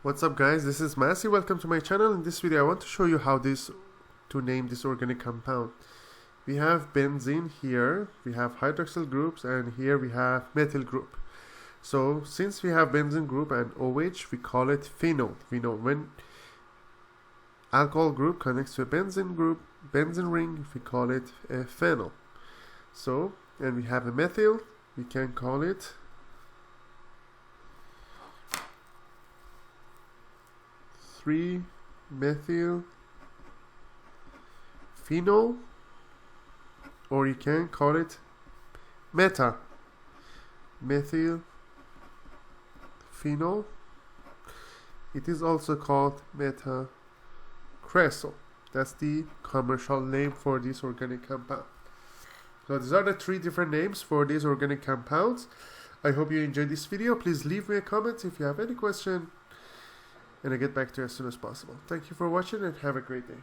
What's up guys, this is Masi. Welcome to my channel. In this video I want to show you how to name this organic compound. We have benzene here, we have hydroxyl groups, and here we have methyl group. So since we have benzene group and OH, we call it phenol. We know when alcohol group connects to a benzene group, benzene ring, we call it a phenol. So, and we have a methyl, we can call it 3-methylphenol, or you can call it m-methylphenol. It is also called m-cresol. That's the commercial name for this organic compound. So these are the three different names for these organic compounds. I hope you enjoyed this video. Please leave me a comment if you have any question, and I'll get back to you as soon as possible. Thank you for watching and have a great day.